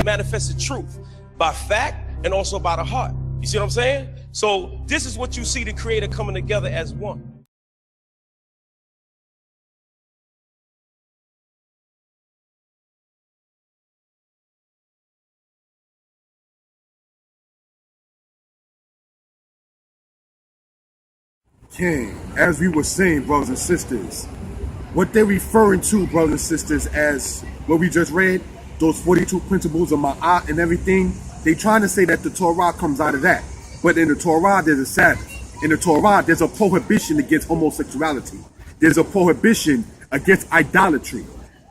Manifested truth by fact and also by the heart. You see what I'm saying? So this is what you see the Creator coming together as one. King, as we were saying, brothers and sisters, what they're referring to, brothers and sisters, as what we just read, those 42 principles of Ma'at and everything, they trying to say that the Torah comes out of that. But in the Torah, there's a Sabbath. In the Torah, there's a prohibition against homosexuality. There's a prohibition against idolatry.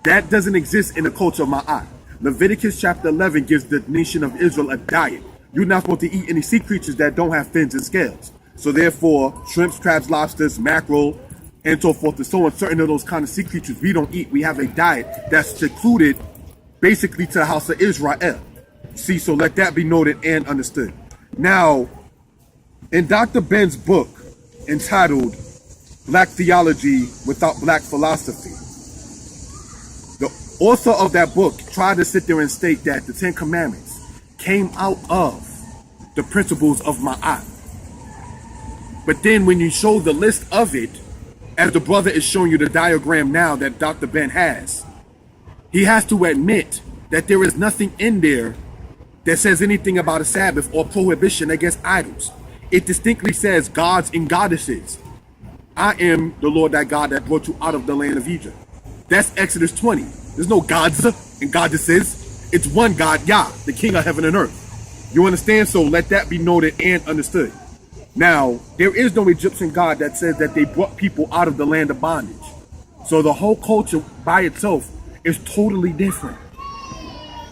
That doesn't exist in the culture of Ma'at. Leviticus chapter 11 gives the nation of Israel a diet. You're not supposed to eat any sea creatures that don't have fins and scales. So therefore, shrimps, crabs, lobsters, mackerel, and so forth and so on, certain of those kind of sea creatures we don't eat. We have a diet that's secluded basically to the house of Israel. See, so let that be noted and understood. Now, in Dr. Ben's book entitled Black Theology Without Black Philosophy, the author of that book tried to sit there and state that the Ten Commandments came out of the principles of Ma'at. But then when you show the list of it, as the brother is showing you the diagram now that Dr. Ben has, he has to admit that there is nothing in there that says anything about a Sabbath or prohibition against idols. It distinctly says gods and goddesses. I am the Lord thy God that brought you out of the land of Egypt. That's Exodus 20. There's no gods and goddesses. It's one God, Yah, the King of heaven and earth. You understand? So let that be noted and understood. Now, there is no Egyptian God that says that they brought people out of the land of bondage. So the whole culture by itself is totally different.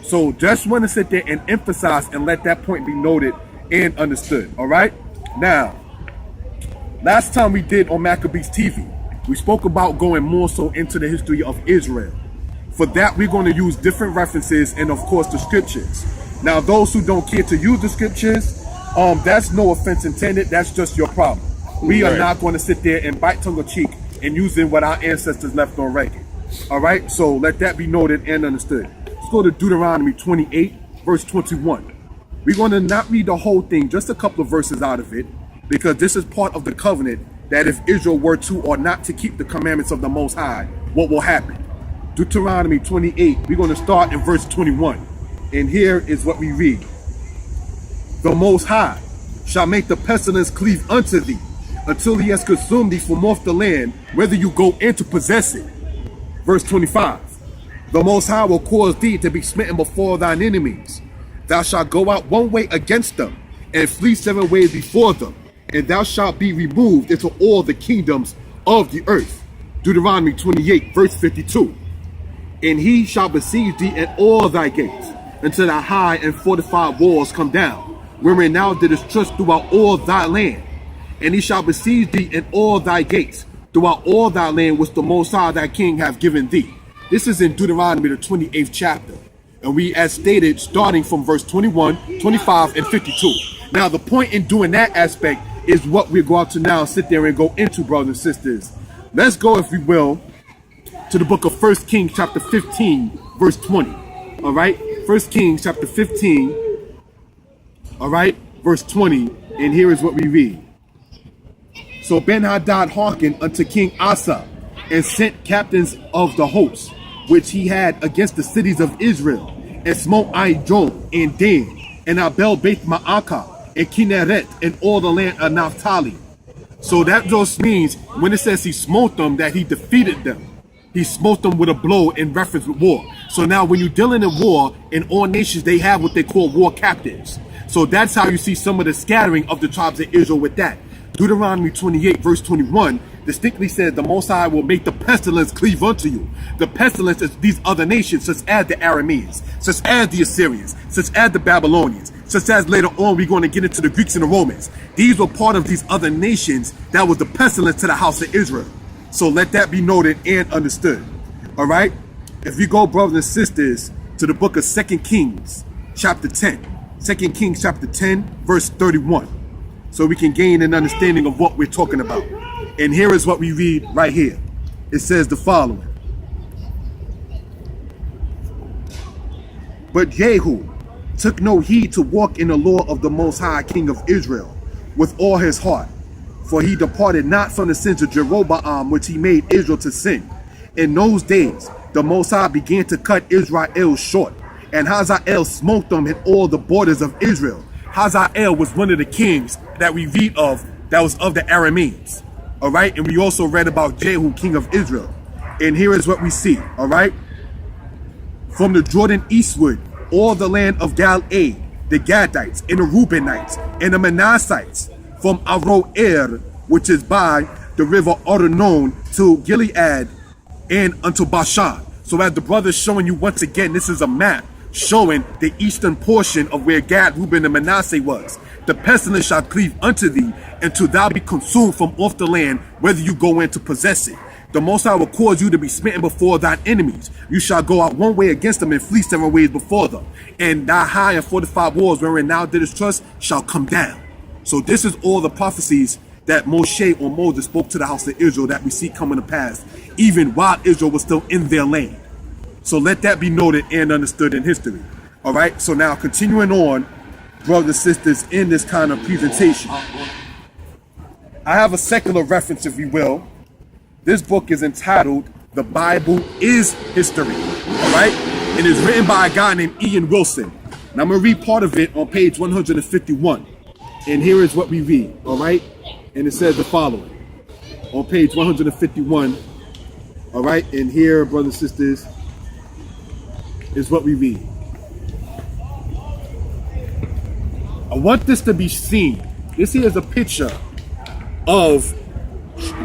So just want to sit there and emphasize and let that point be noted and understood. All right. Now, last time we did on Maccabees TV, we spoke about going more so into the history of Israel. For that, we're going to use different references and, of course, the scriptures. Now, those who don't care to use the scriptures, that's no offense intended. That's just your problem. We are not going to sit there and bite tongue or cheek and using what our ancestors left on record. All right. So let that be noted and understood. Let's go to Deuteronomy 28, verse 21. We're going to not read the whole thing, just a couple of verses out of it, because this is part of the covenant that if Israel were to or not to keep the commandments of the Most High, what will happen? Deuteronomy 28, we're going to start in verse 21. And here is what we read. The Most High shall make the pestilence cleave unto thee, until he has consumed thee from off the land, whether you go in to possess it. Verse 25. The Most High will cause thee to be smitten before thine enemies. Thou shalt go out one way against them, and flee 7 ways before them, and thou shalt be removed into all the kingdoms of the earth. Deuteronomy 28, verse 52. And he shall besiege thee at all thy gates, until thy high and fortified walls come down, wherein thou didst trust throughout all thy land. And he shall besiege thee in all thy gates, throughout all thy land which the Most High thy King hath given thee. This is in Deuteronomy, the 28th chapter. And we, as stated, starting from verse 21, 25, and 52. Now, the point in doing that aspect is what we're going to now sit there and go into, brothers and sisters. Let's go, if we will, to the book of 1 Kings, chapter 15, verse 20. All right? 1 Kings, chapter 15, all right, verse 20. And here is what we read. So Ben-Hadad hearkened unto King Asa, and sent captains of the hosts, which he had against the cities of Israel, and smote Aijalon and Dan, and Abel Beth Maacah, and Kinneret, and all the land of Naphtali. So that just means, when it says he smote them, that he defeated them. He smote them with a blow in reference with war. So now when you're dealing in war, in all nations, they have what they call war captives. So that's how you see some of the scattering of the tribes of Israel with that. Deuteronomy 28, verse 21, distinctly says the Most High will make the pestilence cleave unto you. The pestilence is these other nations, such as the Arameans, such as the Assyrians, such as the Babylonians, such as later on we're going to get into the Greeks and the Romans. These were part of these other nations that was the pestilence to the house of Israel. So let that be noted and understood. All right? If you go, brothers and sisters, to the book of 2 Kings, chapter 10. 2 Kings, chapter 10, verse 31. So we can gain an understanding of what we're talking about. And here is what we read right here. It says the following. But Jehu took no heed to walk in the law of the Most High King of Israel with all his heart. For he departed not from the sins of Jeroboam, which he made Israel to sin. In those days, the Most High began to cut Israel short, and Hazael smote them in all the borders of Israel. Hazael was one of the kings that we read of that was of the Arameans. All right, and we also read about Jehu, king of Israel. And here is what we see. All right, from the Jordan eastward, all the land of Galilee, the Gadites and the Reubenites and the Manassites, from Aroer, which is by the river Arnon, to Gilead and unto Bashan. So as the brother's showing you once again, this is a map showing the eastern portion of where Gad, Reuben, and Manasseh was. The pestilence shall cleave unto thee, until thou be consumed from off the land, whether you go in to possess it. The Most High will cause you to be smitten before thine enemies. You shall go out one way against them and flee 7 ways before them. And thy high and fortified walls wherein thou didst trust shall come down. So this is all the prophecies that Moshe or Moses spoke to the house of Israel that we see coming to pass, even while Israel was still in their land. So let that be noted and understood in history. All right, so now continuing on, brothers and sisters, in this kind of presentation, I have a secular reference, if you will. This book is entitled The Bible is History. All right, and it's written by a guy named Ian Wilson. And I'm going to read part of it on page 151. And here is what we read. All right, and it says the following on page 151. All right, and here, brothers and sisters, is what we read. I want this to be seen. This here is a picture of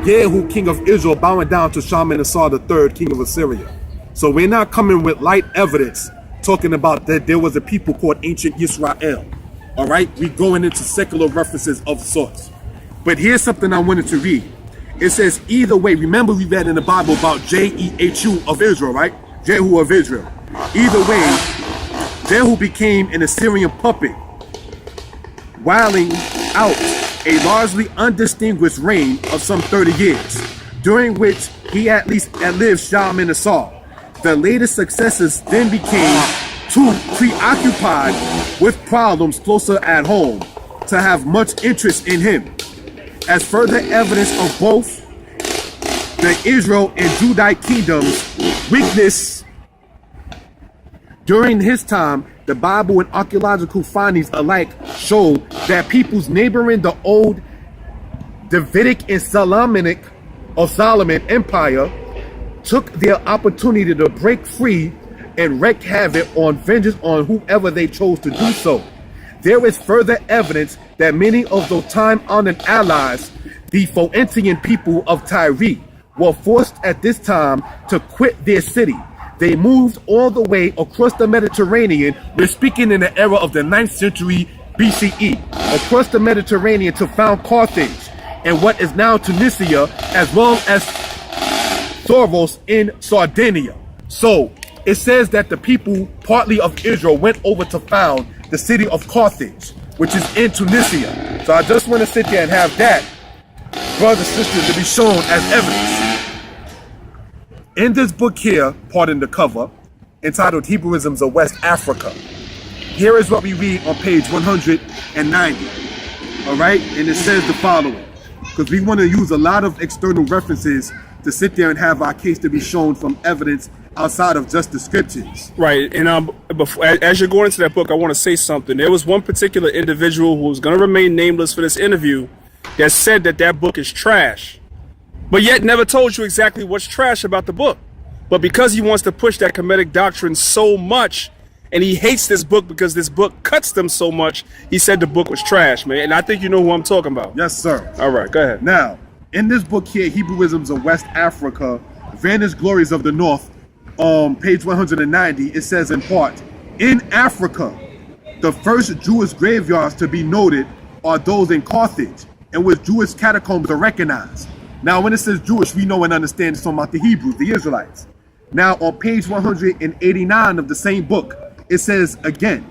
Jehu, king of Israel, bowing down to Shalmaneser III, king of Assyria. So we're not coming with light evidence talking about that there was a people called ancient Israel. All right, we're going into secular references of sorts. But here's something I wanted to read. It says, either way, remember we read in the Bible about Jehu of Israel, right? Jehu of Israel. Either way, Jehu became an Assyrian puppet, whiling out a largely undistinguished reign of some 30 years, during which he at least outlived Shalmaneser. The latest successors then became too preoccupied with problems closer at home to have much interest in him. As further evidence of both the Israel and Judite kingdoms' weakness during his time, the Bible and archaeological findings alike show that peoples neighboring the old Davidic and Solomon Empire took their opportunity to break free and wreak havoc on vengeance on whoever they chose to do so. There is further evidence that many of those time-honored allies, the Phoenician people of Tyre, were forced at this time to quit their city. They moved all the way across the Mediterranean. We're speaking in the era of the 9th century BCE, across the Mediterranean to found Carthage and what is now Tunisia, as well as Thoros in Sardinia. So it says that the people, partly of Israel, went over to found the city of Carthage, which is in Tunisia. So I just want to sit there and have that, brothers and sisters, to be shown as evidence. In this book here, pardon the cover, entitled Hebrewisms of West Africa, here is what we read on page 190. All right, and it says the following, because we want to use a lot of external references to sit there and have our case to be shown from evidence outside of just the scriptures. Right, and before, as you're going into that book, I want to say something. There was one particular individual who was going to remain nameless for this interview that said that that book is trash, but yet never told you exactly what's trash about the book. But because he wants to push that Kemetic doctrine so much, and he hates this book because this book cuts them so much, he said the book was trash, man. And I think you know who I'm talking about. Yes, sir. All right, go ahead. Now, in this book here, Hebrewisms of West Africa, Vanished Glories of the North, page 190, it says in part, in Africa, The first Jewish graveyards to be noted are those in Carthage, in which Jewish catacombs are recognized. Now, when it says Jewish, we know and understand it's talking about the Hebrews, the Israelites. Now, on page 189 of the same book, it says again,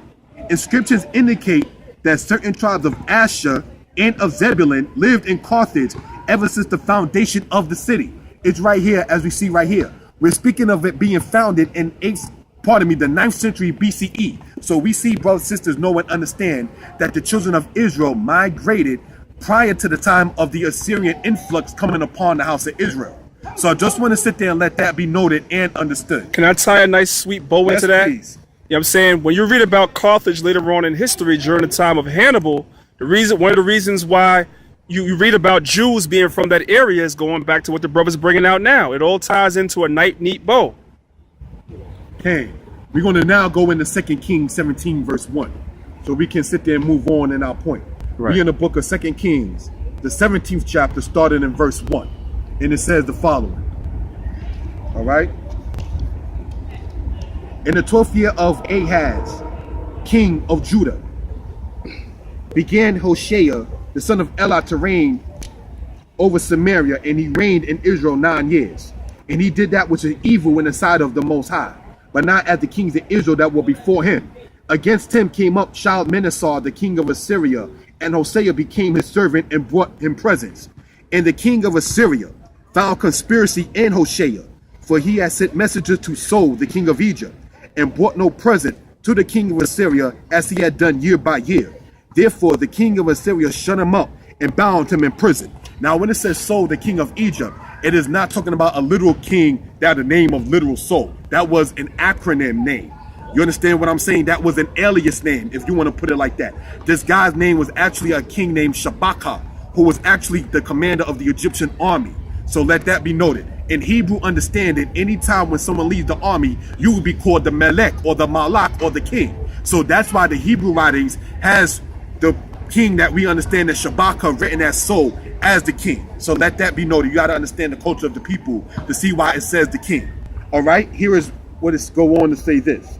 inscriptions indicate that certain tribes of Asher and of Zebulun lived in Carthage ever since the foundation of the city. It's right here, as we see right here. We're speaking of it being founded in the 9th century BCE. So we see, brothers and sisters, know and understand that the children of Israel migrated prior to the time of the Assyrian influx coming upon the house of Israel. So I just want to sit there and let that be noted and understood. Can I tie a nice sweet bow into that? Please. You know what I'm saying? When you read about Carthage later on in history during the time of Hannibal, one of the reasons why you read about Jews being from that area is going back to what the brother's bringing out now. It all ties into a neat bow. Okay, we're going to now go into 2 Kings 17 verse 1. So we can sit there and move on in our point. Right. We're in the book of 2 Kings, the 17th chapter, starting in verse 1. And it says the following. All right. In the 12th year of Ahaz, king of Judah, began Hoshea, the son of Elah, to reign over Samaria, and he reigned in Israel 9 years. And he did that which is evil in the sight of the Most High, but not as the kings of Israel that were before him. Against him came up Shalmaneser, the king of Assyria, and Hosea became his servant and brought him presents. And the king of Assyria found conspiracy in Hosea, for he had sent messengers to So, the king of Egypt, and brought no present to the king of Assyria as he had done year by year. Therefore the king of Assyria shut him up and bound him in prison. Now when it says So, the king of Egypt, it is not talking about a literal king that had the name of literal So. That was an acronym name. You understand what I'm saying? That was an alias name, if you want to put it like that. This guy's name was actually a king named Shabaka, who was actually the commander of the Egyptian army. So let that be noted. In Hebrew understanding, anytime when someone leaves the army, you will be called the Melech or the Malak or the king. So that's why the Hebrew writings has the king that we understand as Shabaka written as So as the king. So let that be noted. You got to understand the culture of the people to see why it says the king. All right, here is what it's go on to say this.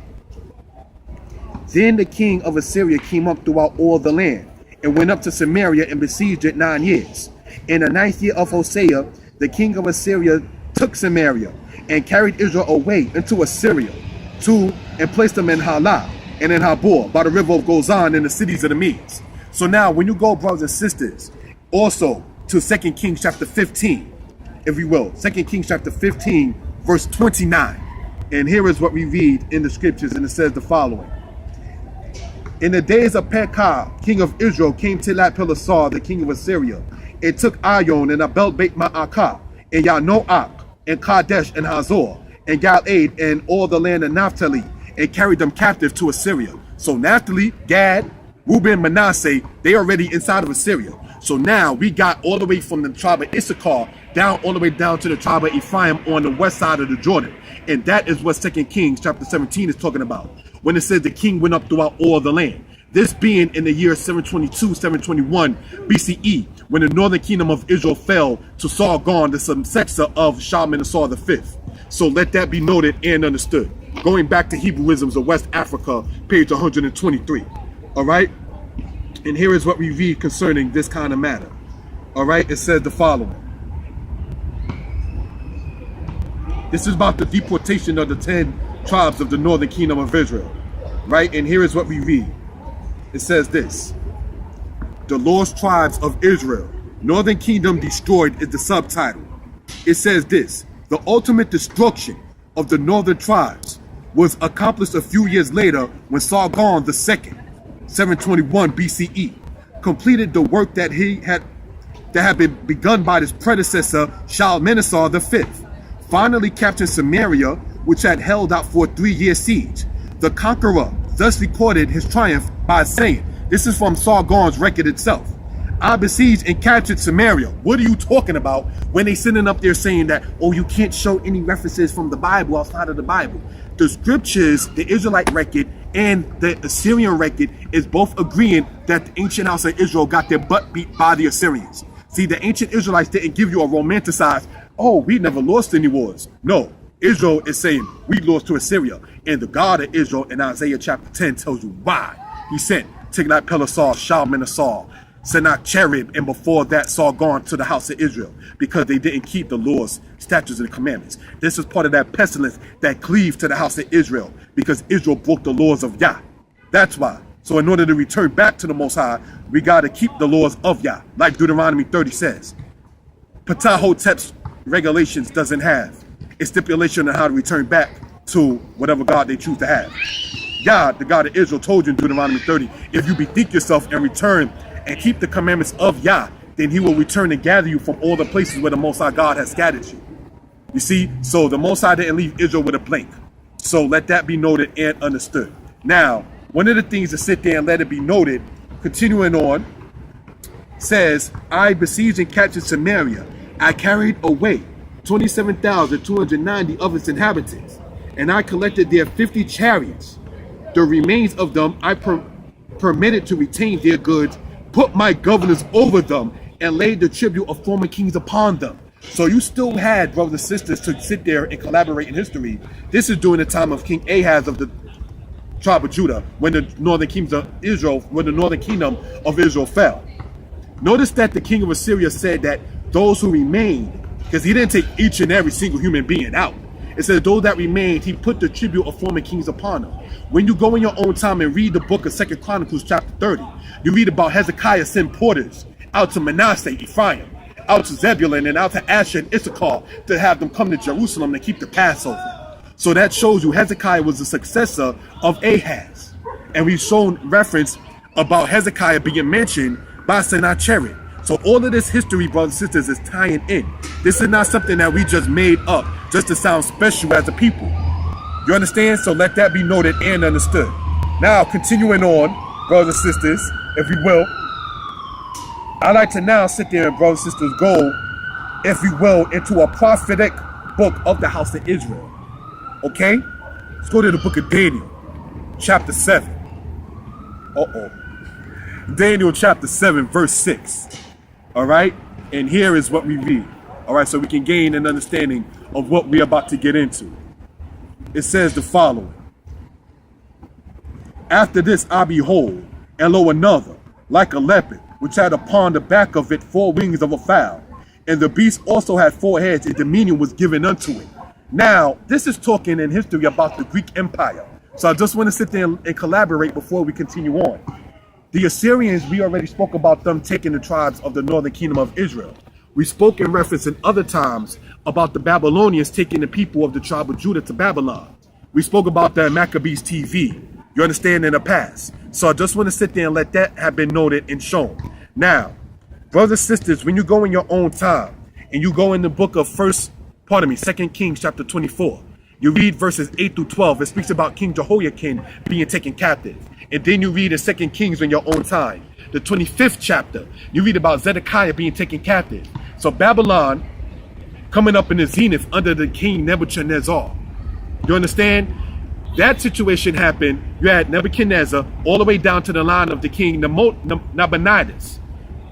Then the king of Assyria came up throughout all the land and went up to Samaria and besieged it 9 years. In the 9th year of Hosea, the king of Assyria took Samaria and carried Israel away into Assyria and placed them in Halah and in Habor by the river of Gozan in the cities of the Medes. So now when you go, brothers and sisters, also to 2 Kings chapter 15, if you will, 2 Kings chapter 15 verse 29. And here is what we read in the scriptures, and it says the following. In the days of Pekah, king of Israel, came Tiglath-Pileser, the king of Assyria, and took Ion and Abel Beit Ma'akah, and Yanoach, and Kadesh, and Hazor, and Galaad, and all the land of Naphtali, and carried them captive to Assyria. So Naphtali, Gad, Reuben, Manasseh, they already inside of Assyria. So now we got all the way from the tribe of Issachar down all the way down to the tribe of Ephraim on the west side of the Jordan. And that is what 2 Kings chapter 17 is talking about, when it says the king went up throughout all the land. This being in the year 722, 721 BCE, when the northern kingdom of Israel fell to Sargon, the successor of Shalmaneser V. So let that be noted and understood. Going back to Hebrewisms of West Africa, page 123. All right? And here is what we read concerning this kind of matter. All right? It says the following. This is about the deportation of the 10 tribes of the northern kingdom of Israel. Right? And here is what we read. It says this. The lost tribes of Israel, northern kingdom destroyed is the subtitle. It says this. The ultimate destruction of the northern tribes was accomplished a few years later when Sargon II, 721 BCE, completed the work that had been begun by his predecessor Shalmaneser V. Finally captured Samaria, which had held out for a 3-year siege. The conqueror thus recorded his triumph by saying, this is from Sargon's record itself, I besieged and captured Samaria. What are you talking about when they sitting up there saying that, oh, you can't show any references from the Bible outside of the Bible? The scriptures, the Israelite record and the Assyrian record is both agreeing that the ancient house of Israel got their butt beat by the Assyrians. See, the ancient Israelites didn't give you a romanticized, oh, we never lost any wars. No, Israel is saying we lost to Assyria. And the God of Israel in Isaiah chapter 10 tells you why. he sent Tiglath-Pileser, Shalmaneser, Sennacherib, and before that Sargon to the house of Israel, because they didn't keep the laws, statutes, and commandments. This is part of that pestilence that cleaved to the house of Israel, because Israel broke the laws of Yah. That's why. So in order to return back to the Most High, we got to keep the laws of Yah, like Deuteronomy 30 says. Ptahhotep's regulations doesn't have a stipulation on how to return back to whatever God they choose to have. Yah, the God of Israel, told you in Deuteronomy 30, if you bethink yourself and return and keep the commandments of Yah, then he will return and gather you from all the places where the Most High God has scattered you. You see, so the Most High didn't leave Israel with a blank. So let that be noted and understood. Now, one of the things to sit there and let it be noted, continuing on, says, I besieged and captured Samaria. I carried away 27,290 of its inhabitants, and I collected their 50 chariots. The remains of them I permitted to retain their goods, put my governors over them, and laid the tribute of former kings upon them. So you still had brothers and sisters to sit there and collaborate in history. This is during the time of King Ahaz of the tribe of Judah, when the northern kingdom of Israel fell. Notice that the king of Assyria said that those who remained, because he didn't take each and every single human being out. It says those that remained, he put the tribute of former kings upon them. When you go in your own time and read the book of 2 Chronicles chapter 30, you read about Hezekiah sent porters out to Manasseh, Ephraim, out to Zebulun, and out to Asher and Issachar to have them come to Jerusalem to keep the Passover. So that shows you Hezekiah was the successor of Ahaz. And we've shown reference about Hezekiah being mentioned by Sennacherib. So all of this history, brothers and sisters, is tying in. This is not something that we just made up just to sound special as a people. You understand? So let that be noted and understood. Now, continuing on, brothers and sisters, if you will, I'd like to now sit there and, brothers and sisters, go, if you will, into a prophetic book of the house of Israel. Okay? Let's go to the book of Daniel, chapter 7. Daniel chapter 7, verse 6. All right? And here is what we read. All right, so we can gain an understanding of what we're about to get into. It says the following. After this I behold, and lo, another, like a leopard, which had upon the back of it 4 wings of a fowl. And the beast also had 4 heads, and dominion was given unto it. Now, this is talking in history about the Greek Empire. So I just want to sit there and collaborate before we continue on. The Assyrians, we already spoke about them taking the tribes of the northern kingdom of Israel. We spoke in reference in other times about the Babylonians taking the people of the tribe of Judah to Babylon. We spoke about that in Maccabees TV. You understand, in the past. So I just want to sit there and let that have been noted and shown. Now, brothers and sisters, when you go in your own time and you go in the book of 2 Kings chapter 24, you read verses 8 through 12. It speaks about King Jehoiakim being taken captive. And then you read in 2 Kings in your own time, the 25th chapter, you read about Zedekiah being taken captive. So Babylon coming up in the zenith under the king Nebuchadnezzar. You understand? That situation happened. You had Nebuchadnezzar all the way down to the line of the king Nabonidus,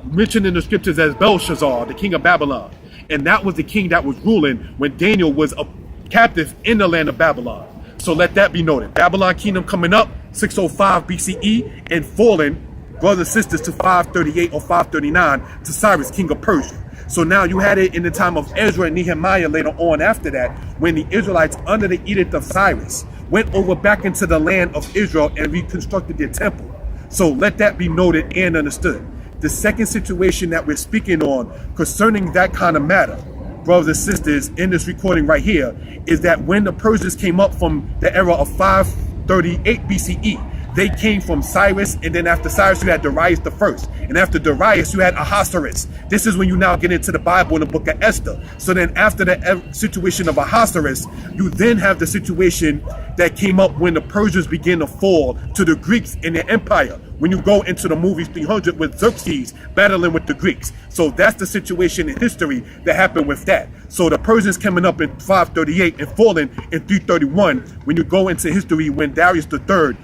mentioned in the scriptures as Belshazzar, the king of Babylon. And that was the king that was ruling when Daniel was a captive in the land of Babylon. So let that be noted. Babylon kingdom coming up 605 BCE and falling, brothers and sisters, to 538 or 539 to Cyrus, king of Persia. So now you had it in the time of Ezra and Nehemiah later on after that, when the Israelites under the edict of Cyrus went over back into the land of Israel and reconstructed their temple. So let that be noted and understood. The second situation that we're speaking on concerning that kind of matter, brothers and sisters, in this recording right here, is that when the Persians came up from the era of 538 BCE, they came from Cyrus, and then after Cyrus you had Darius the first, and after Darius you had Ahasuerus. This is when you now get into the Bible in the book of Esther. So then after the situation of Ahasuerus, you then have the situation that came up when the Persians began to fall to the Greeks in their empire, when you go into the movie 300 with Xerxes battling with the Greeks. So that's the situation in history that happened with that. So the Persians coming up in 538 and falling in 331, when you go into history when Darius III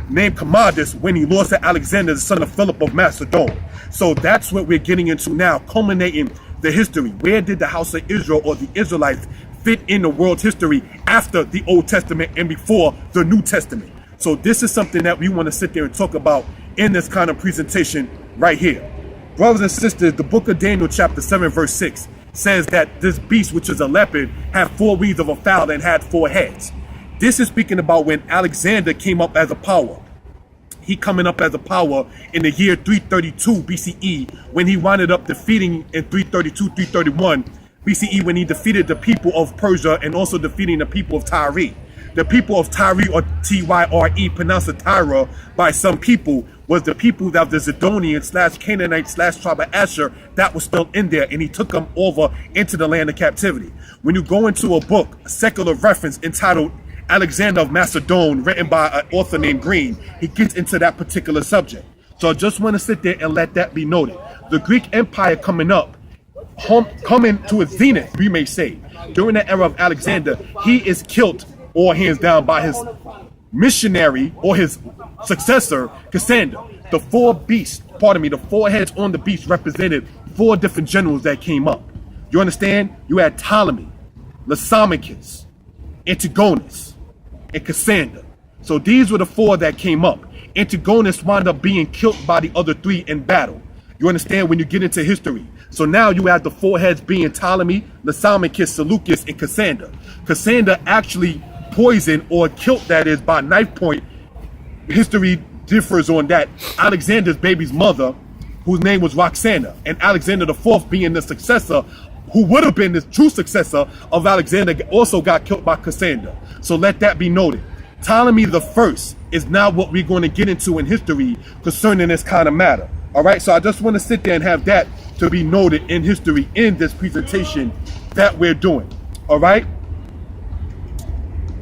named Commodus when he lost to Alexander, the son of Philip of Macedon. So that's what we're getting into now, culminating the history. Where did the house of Israel or the Israelites fit in the world's history after the Old Testament and before the New Testament? So this is something that we want to sit there and talk about in this kind of presentation right here. Brothers and sisters, the book of Daniel chapter 7 verse 6 says that this beast, which is a leopard, had 4 wings of a fowl and had 4 heads. This is speaking about when Alexander came up as a power. He coming up as a power in the year 332 BCE, when he wound up defeating in 332, 331 BCE, when he defeated the people of Persia and also defeating the people of Tyre. The people of Tyre, or Tyre, pronounced Tyra by some people, was the people that the Zidonian / Canaanite / tribe of Asher that was still in there, and he took them over into the land of captivity. When you go into a book, a secular reference entitled Alexander of Macedon, written by an author named Green, he gets into that particular subject. So I just want to sit there and let that be noted. The Greek Empire coming to its zenith, we may say, during the era of Alexander, he is killed all hands down by his missionary or his successor, Cassander. The 4 heads on the beast represented 4 different generals that came up. You understand? You had Ptolemy, Lysimachus, Antigonus, and Cassander. So these were the 4 that came up. Antigonus wound up being killed by the other 3 in battle. You understand, when you get into history. So now you have the 4 heads being Ptolemy, Lysimachus, Seleucus, and Cassander. Cassander actually poisoned or killed, that is, by knife point. History differs on that. Alexander's baby's mother, whose name was Roxana, and Alexander IV being the successor, who would have been the true successor of Alexander, also got killed by Cassander. So let that be noted. Ptolemy I is now what we're going to get into in history concerning this kind of matter. All right, so I just want to sit there and have that to be noted in history in this presentation that we're doing. All right.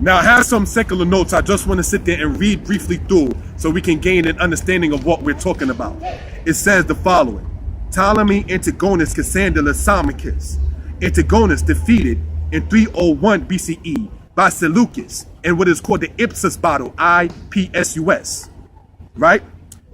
Now I have some secular notes I just want to sit there and read briefly through so we can gain an understanding of what we're talking about. It says the following: Ptolemy, Antigonus, Cassander, Lysimachus. Antigonus defeated in 301 BCE by Seleucus in what is called the Ipsus battle, IPSUS. Right?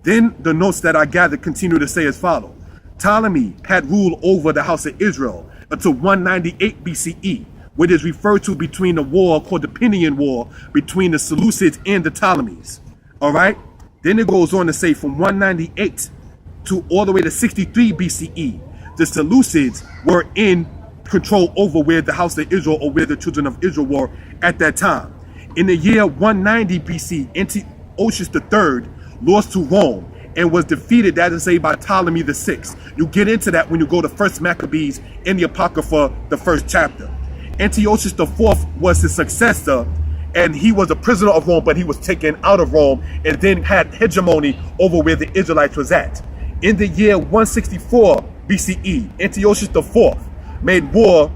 Then the notes that I gathered continue to say as follows: Ptolemy had ruled over the house of Israel until 198 BCE, which is referred to between the war called the Punian War between the Seleucids and the Ptolemies. All right. Then it goes on to say from 198 to all the way to 63 BCE, the Seleucids were in control over where the house of Israel, or where the children of Israel were at that time. In the year 190 BC, Antiochus III lost to Rome and was defeated, that is say, by Ptolemy VI. You get into that when you go to 1 Maccabees in the Apocrypha, the 1st chapter. Antiochus IV was his successor, and he was a prisoner of Rome, but he was taken out of Rome and then had hegemony over where the Israelites was at. In the year 164 BCE, Antiochus IV made war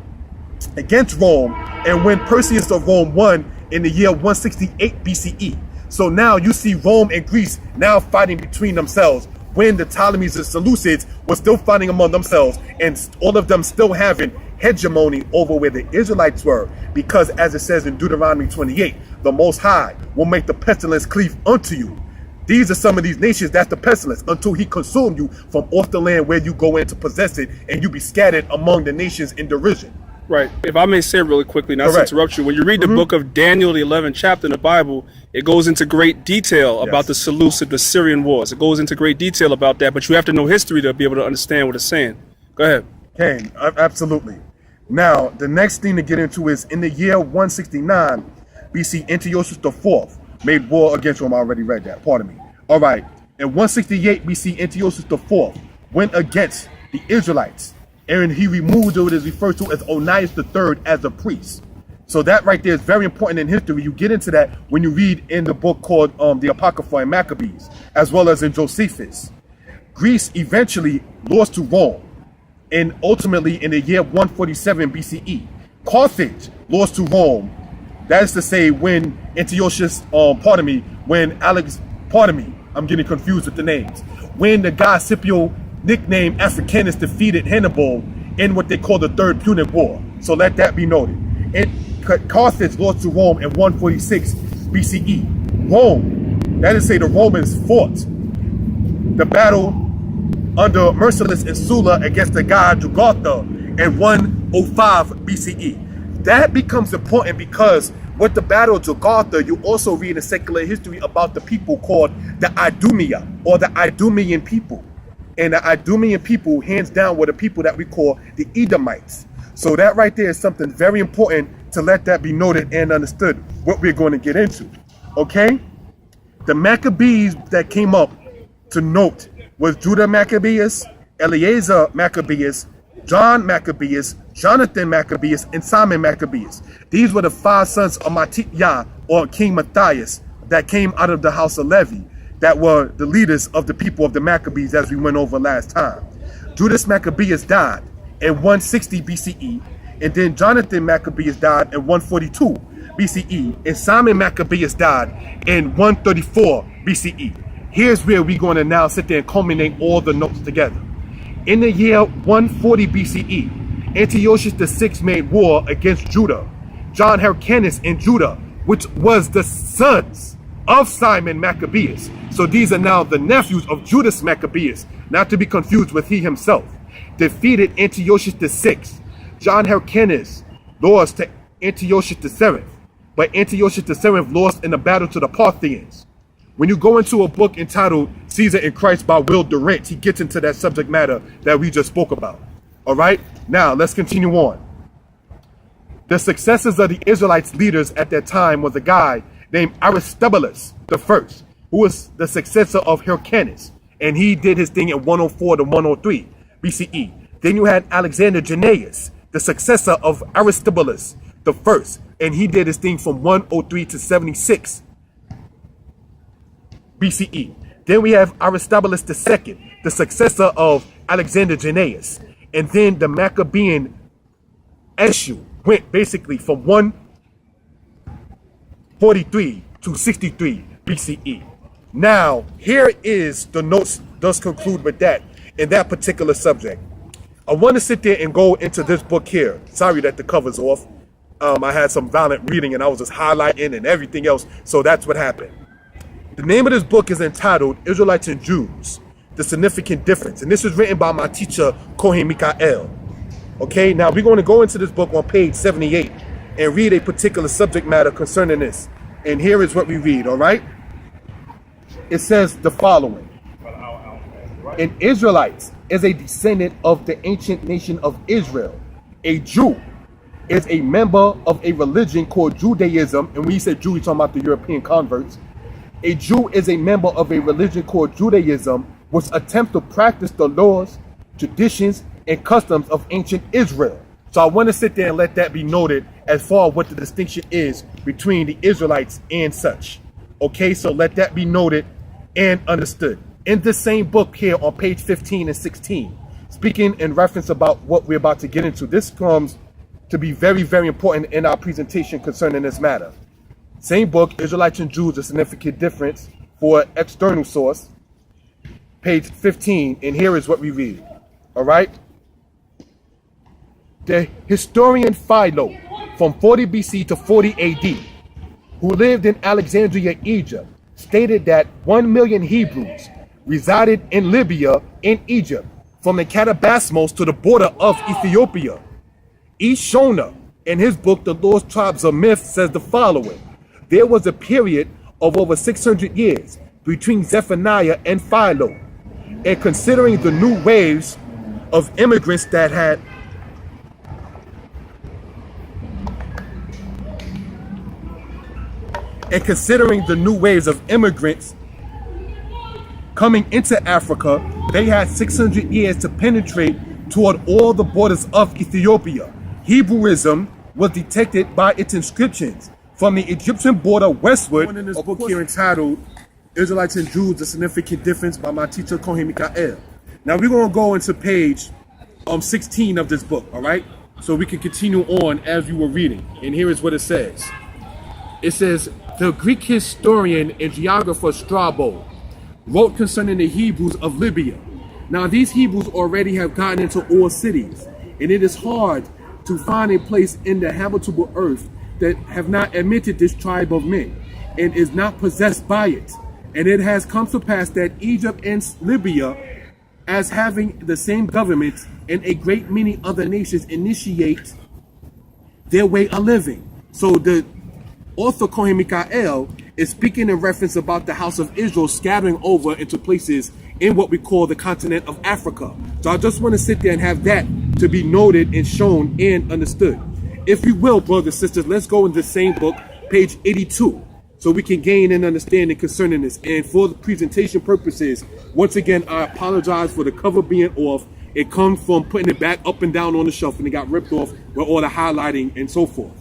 against Rome, and when Perseus of Rome won in the year 168 BCE. So now you see Rome and Greece now fighting between themselves, when the Ptolemies and Seleucids were still fighting among themselves, and all of them still having hegemony over where the Israelites were, because as it says in Deuteronomy 28, the Most High will make the pestilence cleave unto you. These are some of these nations, that's the pestilence, until he consume you from off the land where you go in to possess it, and you be scattered among the nations in derision. Right. If I may say really quickly, not to interrupt you, when you read the book of Daniel, the 11th chapter in the Bible, it goes into great detail about the Seleucid, the Syrian wars. It goes into great detail about that, but you have to know history to be able to understand what it's saying. Go ahead. Okay, absolutely. Now, the next thing to get into is in the year 169 BC, Antiochus IV made war against Rome. I already read that, pardon me. All right, in 168 BC, Antiochus IV went against the Israelites, and he removed what is referred to as Onias III as a priest. So that right there is very important in history. You get into that when you read in the book called the Apocrypha and Maccabees, as well as in Josephus. Greece eventually lost to Rome, and ultimately in the year 147 BCE, Carthage lost to Rome. That is to say, when Antiochus, I'm getting confused with the names. When the guy Scipio, nicknamed Africanus, defeated Hannibal in what they call the Third Punic War. So let that be noted. And Carthage lost to Rome in 146 BCE. Rome, that is to say, the Romans fought the battle under Merciless and Sulla against the god Jugurtha in 105 BCE. That becomes important because With the Battle of Jakarta, you also read in secular history about the people called the Idumea, or the Idumean people. And the Idumean people, hands down, were the people that we call the Edomites. So that right there is something very important to let that be noted and understood, what we're going to get into. Okay? The Maccabees that came up to note was Judah Maccabeus, Eleazar Maccabeus, John Maccabeus, Jonathan Maccabeus, and Simon Maccabeus. These were the 5 sons of Matthias, or King Matthias, that came out of the house of Levi, that were the leaders of the people of the Maccabees, as we went over last time. Judas Maccabeus died in 160 BCE, and then Jonathan Maccabeus died in 142 BCE, and Simon Maccabeus died in 134 BCE. Here's where we're going to now sit there and culminate all the notes together. In the year 140 BCE, Antiochus VI made war against Judah. John Hyrcanus and Judah, which was the sons of Simon Maccabeus. So these are now the nephews of Judas Maccabeus, not to be confused with he himself, defeated Antiochus VI. John Hyrcanus lost to Antiochus VII, but Antiochus VII lost in the battle to the Parthians. When you go into a book entitled Caesar and Christ by Will Durant, he gets into that subject matter that we just spoke about. All right, now let's continue on. The successors of the Israelites leaders at that time was a guy named Aristobulus I, who was the successor of Hyrcanus, and he did his thing in 104 to 103 BCE. Then you had Alexander Jannaeus, the successor of Aristobulus I, and he did his thing from 103 to 76 BCE. Then we have Aristobulus II, the successor of Alexander Jannaeus. And then the Maccabean issue went basically from 143 to 63 BCE. Now, here is the notes does conclude with that in that particular subject. I want to sit there and go into this book here. Sorry that the cover's off. I had some violent reading and I was just highlighting and everything else. So that's what happened. The name of this book is entitled Israelites and Jews, The Significant Difference. And this is written by my teacher, Kohen Mikael. Okay, now we're going to go into this book on page 78 and read a particular subject matter concerning this. And here is what we read, all right? It says the following. An Israelite is a descendant of the ancient nation of Israel. A Jew is a member of a religion called Judaism. And when you say Jew, you're talking about the European converts. A Jew is a member of a religion called Judaism, which attempts to practice the laws, traditions, and customs of ancient Israel. So I want to sit there and let that be noted as far as what the distinction is between the Israelites and such. Okay, so let that be noted and understood. In this same book here on page 15 and 16, speaking in reference about what we're about to get into, this comes to be very, very important in our presentation concerning this matter. Same book, Israelites and Jews, A Significant Difference, for external source, page 15, and here is what we read. All right? The historian Philo, from 40 BC to 40 AD, who lived in Alexandria, Egypt, stated that 1 million Hebrews resided in Libya and Egypt, from the Catabasmos to the border of Ethiopia. E. Shona, in his book, The Lost Tribes of Myth, says the following. There was a period of over 600 years between Zephaniah and Philo, and considering the new waves of immigrants that had coming into Africa, they had 600 years to penetrate toward all the borders of Ethiopia. Hebrewism was detected by its inscriptions from the Egyptian border westward. In this book here entitled Israelites and Jews, The Significant Difference by my teacher, Kohen Mikael. Now we're going to go into page 16 of this book, all right? So we can continue on as you were reading. And here is what it says. It says, the Greek historian and geographer Strabo wrote concerning the Hebrews of Libya. Now these Hebrews already have gotten into all cities, and it is hard to find a place in the habitable earth that have not admitted this tribe of men and is not possessed by it. And it has come to pass that Egypt and Libya, as having the same government, and a great many other nations initiate their way of living. So the author Kohen Mikael is speaking in reference about the house of Israel scattering over into places in what we call the continent of Africa. So I just want to sit there and have that to be noted and shown and understood. If you will, brothers and sisters, let's go in the same book, page 82, so we can gain an understanding concerning this. And for the presentation purposes, once again, I apologize for the cover being off. It comes from putting it back up and down on the shelf, and it got ripped off with all the highlighting and so forth.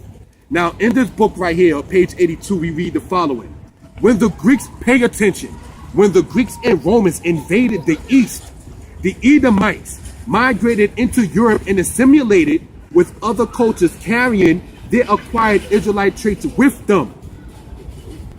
Now, in this book right here, page 82, we read the following. When the Greeks, pay attention, when the Greeks and Romans invaded the East, the Edomites migrated into Europe and assimilated with other cultures, carrying their acquired Israelite traits with them.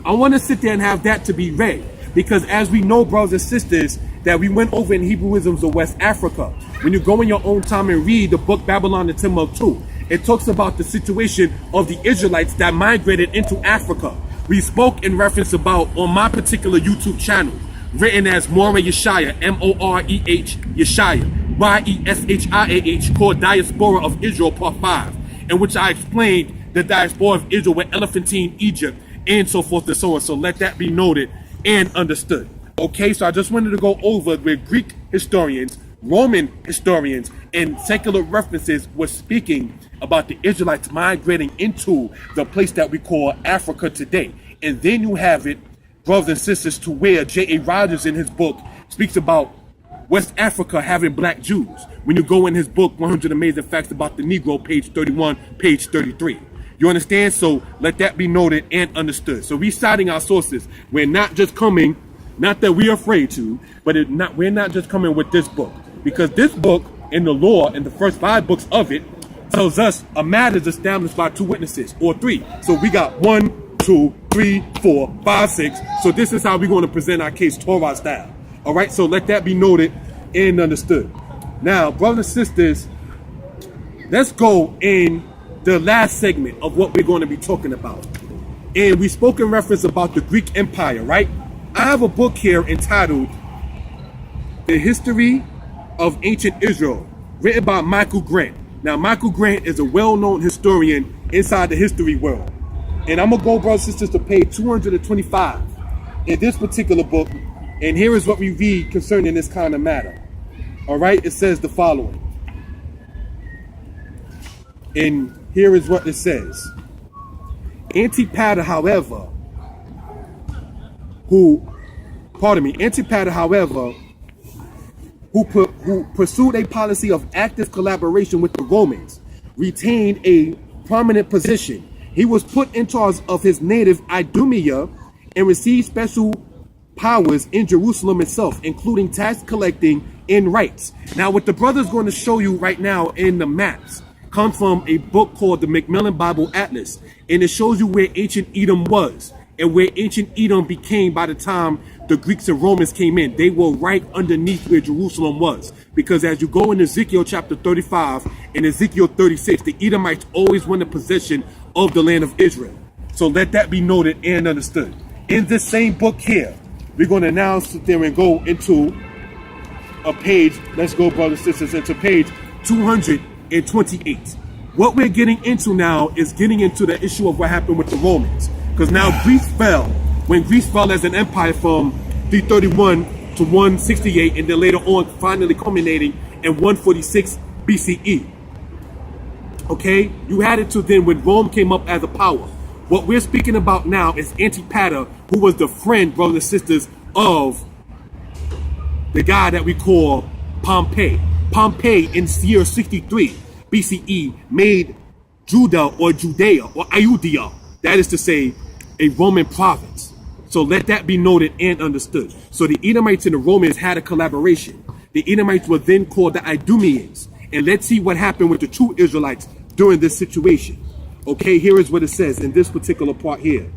I want to sit there and have that to be read, because as we know, brothers and sisters, that we went over in Hebrewisms of West Africa. When you go in your own time and read the book Babylon the Timbuktu, it talks about the situation of the Israelites that migrated into Africa. We spoke in reference about, on my particular YouTube channel, written as Moreh Yeshiah, M-O-R-E-H, Yeshiah, Y-E-S-H-I-A-H, called Diaspora of Israel, Part 5, in which I explained the diaspora of Israel with Elephantine Egypt, and so forth and so on. So let that be noted and understood. Okay, so I just wanted to go over where Greek historians, Roman historians, and secular references were speaking about the Israelites migrating into the place that we call Africa today. And then you have it, brothers and sisters, to where J.A. Rogers in his book speaks about West Africa having black Jews. When you go in his book, 100 Amazing Facts About the Negro, page 31, page 33. You understand? So let that be noted and understood. So we citing our sources. We're not just coming, not that we're afraid to, but we're not just coming with this book. Because this book, in the law, in the first 5 books of it, tells us a matter is established by 2 witnesses, or 3. So we got 1, 2, 3, 4, 5, 6. So this is how we're going to present our case, Torah style. All right, so let that be noted and understood. Now, brothers and sisters, let's go in the last segment of what we're going to be talking about. And we spoke in reference about the Greek Empire, right? I have a book here entitled The History of Ancient Israel, written by Michael Grant. Now, Michael Grant is a well-known historian inside the history world. And I'm going to go, brothers and sisters, to page 225 in this particular book. And here is what we read concerning this kind of matter. All right, it says the following. And here is what it says. Antipater, however, who pursued a policy of active collaboration with the Romans, retained a prominent position. He was put in charge of his native Idumea and received special powers in Jerusalem itself, including tax collecting and rights. Now, what the brother's going to show you right now in the maps comes from a book called the Macmillan Bible Atlas, and it shows you where ancient Edom was and where ancient Edom became by the time the Greeks and Romans came in. They were right underneath where Jerusalem was, because as you go in Ezekiel chapter 35 and Ezekiel 36, the Edomites always wanted possession of the land of Israel. So let that be noted and understood. In this same book here, we're going to now sit there and go into a page. Let's go, brothers and sisters, into page 228. What we're getting into now is getting into the issue of what happened with the Romans. Because now Greece fell. When Greece fell as an empire from 331 to 168, and then later on finally culminating in 146 BCE. Okay? You had it to then when Rome came up as a power. What we're speaking about now is Antipater, who was the friend, brothers and sisters, of the guy that we call Pompey. Pompey in year 63 BCE made Judah or Judea or Iudea, that is to say, a Roman province. So let that be noted and understood. So the Edomites and the Romans had a collaboration. The Edomites were then called the Idumeans. And let's see what happened with the true Israelites during this situation. Okay, here is what it says in this particular part here.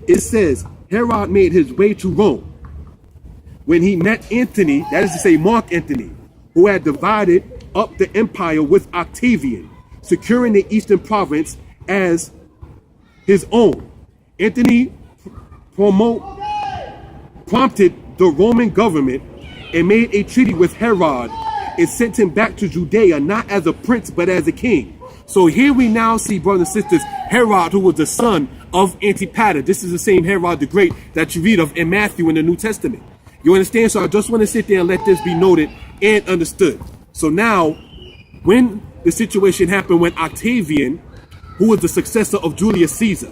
It says, Herod made his way to Rome when he met Antony, that is to say Mark Antony, who had divided up the empire with Octavian, securing the eastern province as his own. Antony prompted the Roman government and made a treaty with Herod and sent him back to Judea, not as a prince, but as a king. So here we now see, brothers and sisters, Herod, who was the son of Antipater. This is the same Herod the Great that you read of in Matthew in the New Testament. You understand? So I just want to sit there and let this be noted and understood. So now, when the situation happened when Octavian, who was the successor of Julius Caesar,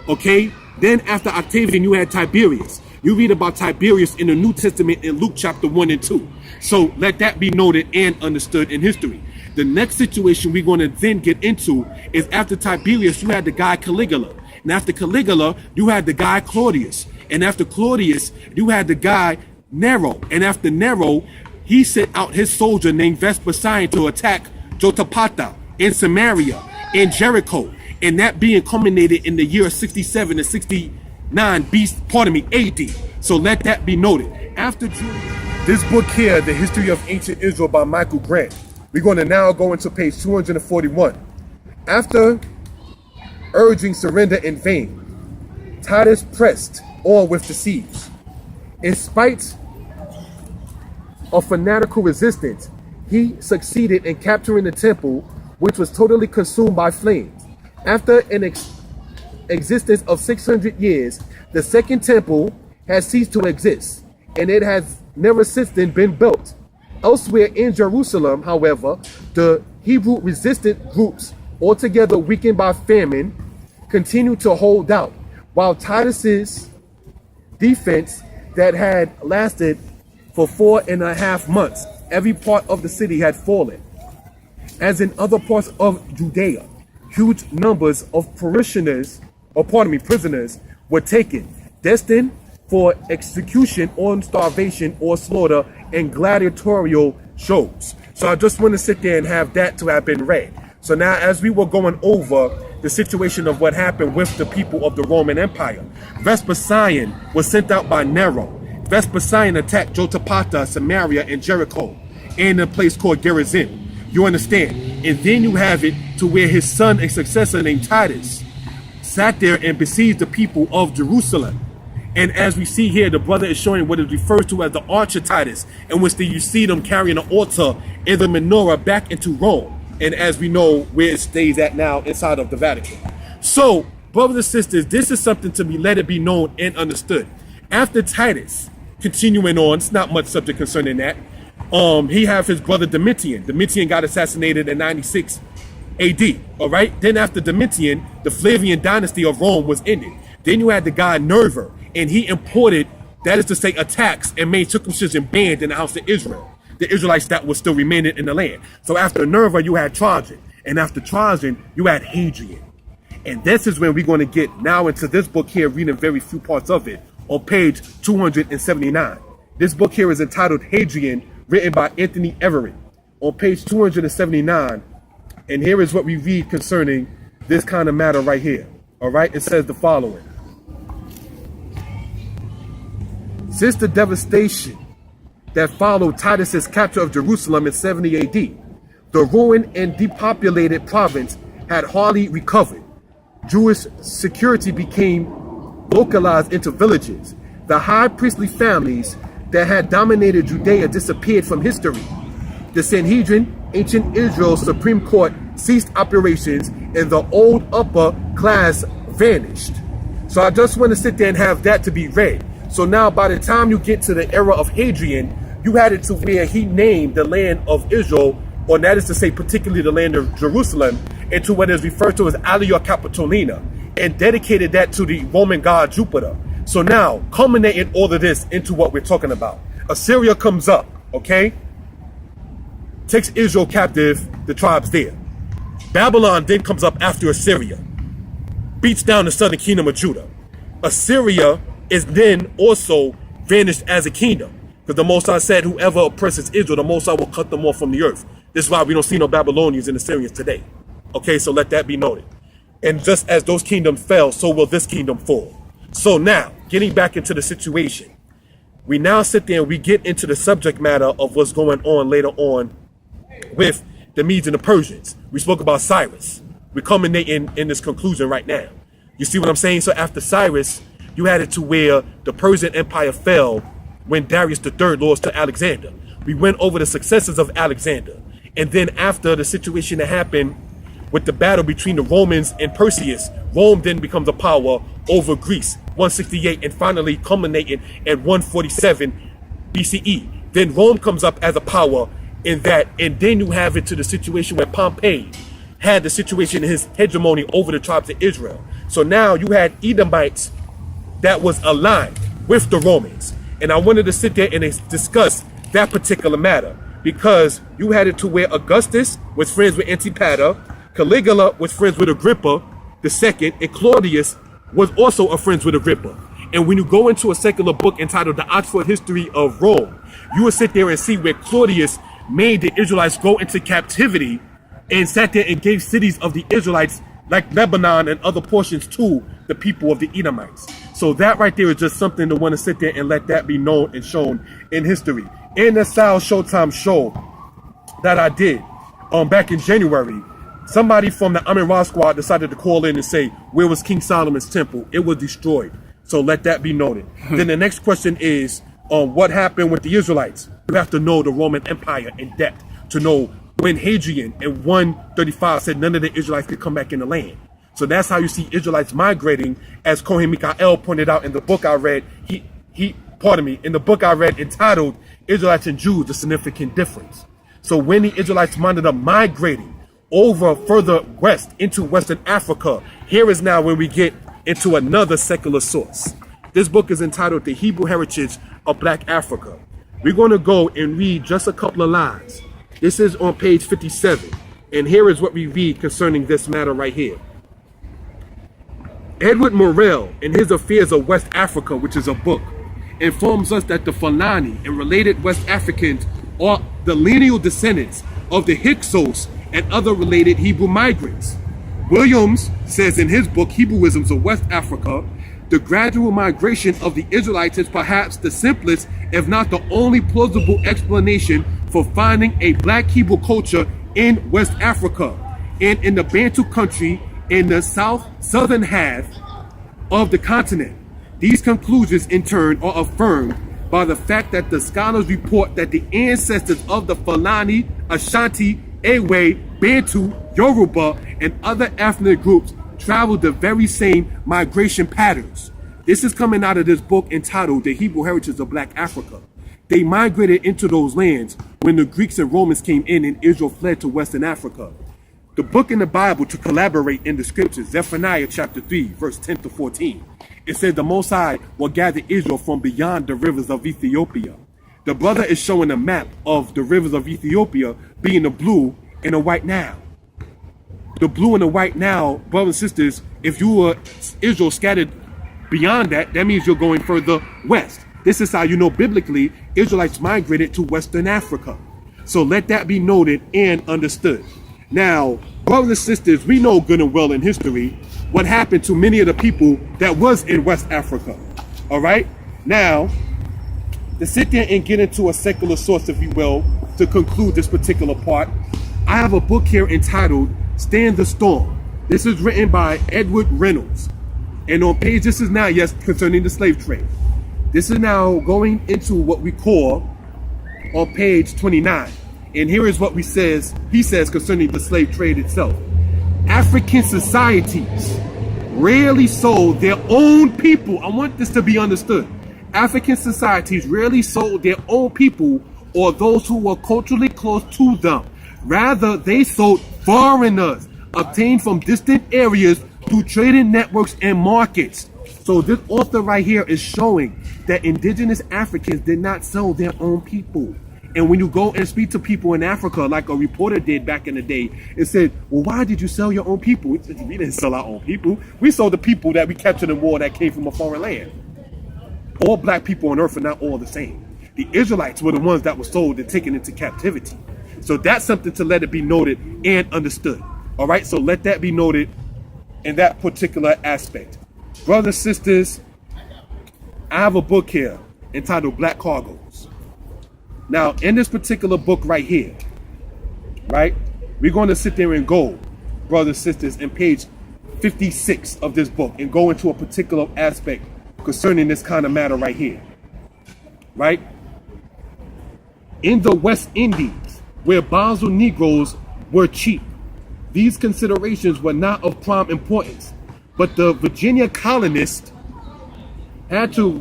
okay, then after Octavian you had Tiberius. You read about Tiberius in the New Testament in Luke chapter 1 and 2. So let that be noted and understood in history. The next situation we're going to then get into is after Tiberius, you had the guy Caligula. And after Caligula, you had the guy Claudius. And after Claudius, you had the guy Nero. And after Nero, he sent out his soldier named Vespasian to attack Jotapata in Samaria and Jericho. And that being culminated in the year 67 to 69 AD. So let that be noted. After this book here, The History of Ancient Israel by Michael Grant, we're going to now go into page 241. After urging surrender in vain, Titus pressed on with the siege. In spite of fanatical resistance, he succeeded in capturing the temple, which was totally consumed by flames. After an existence of 600 years, the second temple has ceased to exist, and it has never since then been built. Elsewhere in Jerusalem, however, the Hebrew resistant groups, altogether weakened by famine, continued to hold out, while Titus's defense that had lasted for 4.5 months, every part of the city had fallen. As in other parts of Judea, huge numbers of prisoners were taken, destined for execution on starvation or slaughter and gladiatorial shows. So I just want to sit there and have that to have been read. So now, as we were going over the situation of what happened with the people of the Roman Empire, Vespasian was sent out by Nero. Vespasian attacked Jotapata, Samaria, and Jericho, and a place called Gerizim. You understand? And then you have it to where his son and successor named Titus sat there and besieged the people of Jerusalem. And as we see here, the brother is showing what is referred to as the Archer Titus, in which you see them carrying an altar in the menorah back into Rome. And as we know, where it stays at now inside of the Vatican. So, brothers and sisters, this is something to be let it be known and understood. After Titus, continuing on, it's not much subject concerning that. He have his brother Domitian. Domitian got assassinated in 96 AD. All right. Then after Domitian, the Flavian dynasty of Rome was ended. Then you had the guy Nerva, and he imported, that is to say, attacks and made circumcision banned in the house of Israel, the Israelites that were still remaining in the land. So after Nerva, you had Trajan, and after Trajan, you had Hadrian. And this is when we're going to get now into this book here, reading very few parts of it, on page 279. This book here is entitled Hadrian, written by Anthony Everett, on page 279. And here is what we read concerning this kind of matter right here. All right, it says the following. Since the devastation that followed Titus's capture of Jerusalem in 70 AD, the ruined and depopulated province had hardly recovered. Jewish security became localized into villages. The high priestly families that had dominated Judea disappeared from history. The Sanhedrin, ancient Israel's Supreme Court, ceased operations, and the old upper class vanished. So I just want to sit there and have that to be read. So now by the time you get to the era of Hadrian, you had it to where he named the land of Israel, or that is to say particularly the land of Jerusalem, into what is referred to as Alia Capitolina, and dedicated that to the Roman god Jupiter. So now, culminating all of this into what we're talking about. Assyria comes up, okay? Takes Israel captive, the tribes there. Babylon then comes up after Assyria. Beats down the southern kingdom of Judah. Assyria is then also vanished as a kingdom. Because the Most High said, whoever oppresses Israel, the Most High will cut them off from the earth. This is why we don't see no Babylonians and Assyrians today. Okay, so let that be noted. And just as those kingdoms fell, so will this kingdom fall. So now, getting back into the situation, we now sit there and we get into the subject matter of what's going on later on with the Medes and the Persians. We spoke about Cyrus. We're culminating in this conclusion right now. You see what I'm saying? So after Cyrus, you had it to where the Persian Empire fell when Darius III lost to Alexander. We went over the successes of Alexander. And then after the situation that happened with the battle between the Romans and Perseus, Rome then becomes a power over Greece, 168, and finally culminating at 147 BCE. Then Rome comes up as a power in that, and then you have it to the situation where Pompey had the situation in his hegemony over the tribes of Israel. So now you had Edomites that was aligned with the Romans. And I wanted to sit there and discuss that particular matter, because you had it to where Augustus was friends with Antipater, Caligula was friends with Agrippa the second, and Claudius was also a friends with Agrippa. And when you go into a secular book entitled The Oxford History of Rome, you will sit there and see where Claudius made the Israelites go into captivity and sat there and gave cities of the Israelites like Lebanon and other portions to the people of the Edomites. So that right there is just something to want to sit there and let that be known and shown in history. In the South Showtime show that I did back in January, somebody from the Amin Ra squad decided to call in and say, where was King Solomon's temple? It was destroyed. So let that be noted. Then the next question is, what happened with the Israelites? You have to know the Roman Empire in depth to know when Hadrian in 135 said none of the Israelites could come back in the land. So that's how you see Israelites migrating, as Kohen Mikael pointed out in the book I read. In the book I read entitled Israelites and Jews, The Significant Difference. So when the Israelites minded up migrating over further west into Western Africa, here is now when we get into another secular source. This book is entitled The Hebrew Heritage of Black Africa. We're going to go and read just a couple of lines. This is on page 57. And here is what we read concerning this matter right here. Edward Morrell, in his Affairs of West Africa, which is a book, informs us that the Fulani and related West Africans are the lineal descendants of the Hyksos and other related Hebrew migrants. Williams says in his book, Hebrewisms of West Africa, the gradual migration of the Israelites is perhaps the simplest, if not the only plausible explanation for finding a black Hebrew culture in West Africa and in the Bantu country in the southern half of the continent. These conclusions in turn are affirmed by the fact that the scholars report that the ancestors of the Fulani, Ashanti, Ewe, Bantu, Yoruba, and other ethnic groups traveled the very same migration patterns. This is coming out of this book entitled The Hebrew Heritage of Black Africa. They migrated into those lands when the Greeks and Romans came in and Israel fled to Western Africa. The book in the Bible to collaborate in the scriptures, Zephaniah chapter 3, verse 10 to 14. It says the Most High will gather Israel from beyond the rivers of Ethiopia. The brother is showing a map of the rivers of Ethiopia being the blue and the white Nile. The blue and the white Nile, brothers and sisters, if you were Israel scattered beyond that, that means you're going further west. This is how you know biblically Israelites migrated to Western Africa. So let that be noted and understood. Now, brothers and sisters, we know good and well in history what happened to many of the people that was in West Africa. All right? Now, to sit there and get into a secular source, if you will, to conclude this particular part, I have a book here entitled Stand the Storm. This is written by Edward Reynolds. And on page, this is now, yes, concerning the slave trade. This is now going into what we call on page 29. And here is what he says concerning the slave trade itself. African societies rarely sold their own people. I want this to be understood. African societies rarely sold their own people or those who were culturally close to them. Rather, they sold foreigners obtained from distant areas through trading networks and markets. So this author right here is showing that indigenous Africans did not sell their own people. And when you go and speak to people in Africa, like a reporter did back in the day, it said, well, why did you sell your own people? We didn't sell our own people. We sold the people that we captured in war that came from a foreign land. All black people on earth are not all the same. The Israelites were the ones that were sold and taken into captivity. So that's something to let it be noted and understood. All right, so let that be noted in that particular aspect. Brothers, sisters, I have a book here entitled Black Cargoes. Now, in this particular book right here, right, we're going to sit there and go, brothers, sisters, in page 56 of this book and go into a particular aspect concerning this kind of matter right here, right? In the West Indies, where Basel Negroes were cheap, these considerations were not of prime importance. but the Virginia colonists had to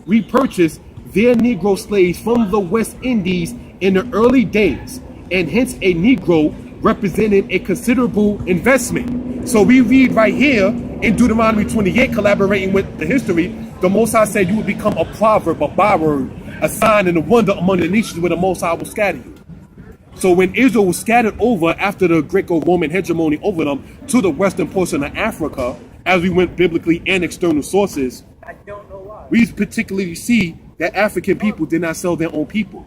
repurchase their Negro slaves from the West Indies in the early days, and hence a Negro represented a considerable investment. So we read right here in Deuteronomy 28, collaborating with the history, the Most High said you would become a proverb, a byword, a sign and a wonder among the nations where the Most High will scatter you. So when Israel was scattered over after the Greco-Roman hegemony over them to the western portion of Africa, as we went biblically and external sources, we particularly see that African people did not sell their own people.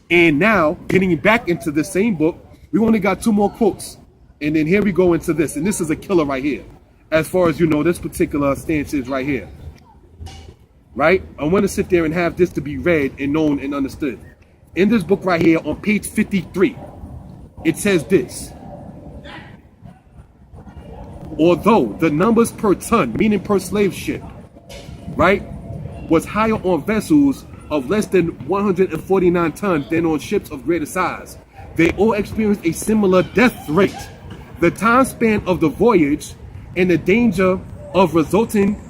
And now, getting back into the same book, we only got 2 more quotes. And then here we go into this. And this is a killer right here. As far as you know, this particular stance is right here. Right? I want to sit there and have this to be read and known and understood. In this book right here on page 53, it says this. Although the numbers per ton, meaning per slave ship, right, was higher on vessels of less than 149 tons than on ships of greater size, they all experienced a similar death rate. The time span of the voyage and the danger of resulting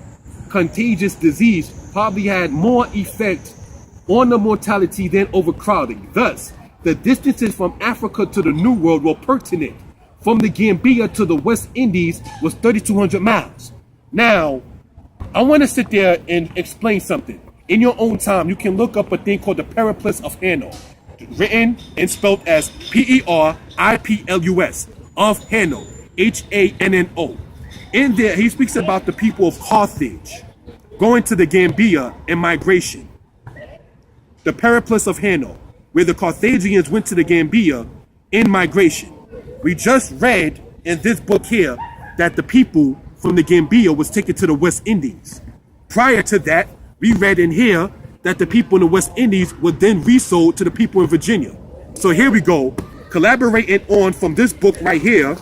contagious disease probably had more effect on the mortality than overcrowding. Thus, the distances from Africa to the New World were pertinent. From the Gambia to the West Indies was 3,200 miles. Now, I want to sit there and explain something. In your own time, you can look up a thing called the Periplus of Hanno, written and spelled as P-E-R-I-P-L-U-S, of Hanno, H-A-N-N-O. In there, he speaks about the people of Carthage going to the Gambia and migration. The Periplus of Hanno, where the Carthaginians went to the Gambia in migration. We just read in this book here that the people from the Gambia was taken to the West Indies. Prior to that, we read in here that the people in the West Indies were then resold to the people in Virginia. So here we go, collaborating on from this book right here,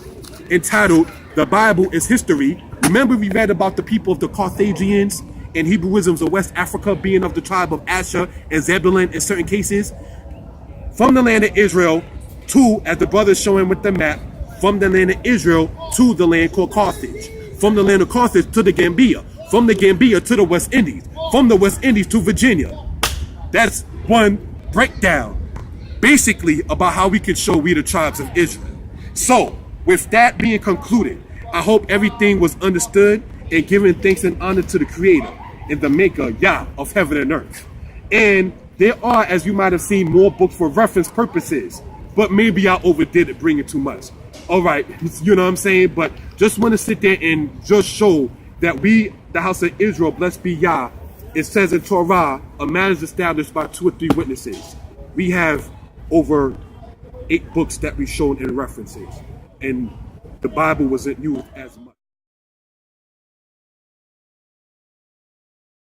entitled The Bible is History. Remember we read about the people of the Carthaginians and Hebrewisms of West Africa being of the tribe of Asher and Zebulun in certain cases. From the land of Israel to, as the brother is showing with the map, from the land of Israel to the land called Carthage. From the land of Carthage to the Gambia. From the Gambia to the West Indies. From the West Indies to Virginia. That's one breakdown, basically, about how we can show we the tribes of Israel. So, with that being concluded, I hope everything was understood and giving thanks and honor to the Creator and the Maker, Yah, of heaven and earth. And there are, as you might have seen, more books for reference purposes, but maybe I overdid it, bringing too much. All right, you know what I'm saying? But just want to sit there and just show that we, the house of Israel, blessed be Yah, it says in Torah, a matter is established by 2 or 3 witnesses. We have over 8 books that we've shown in references, and the Bible wasn't used as much.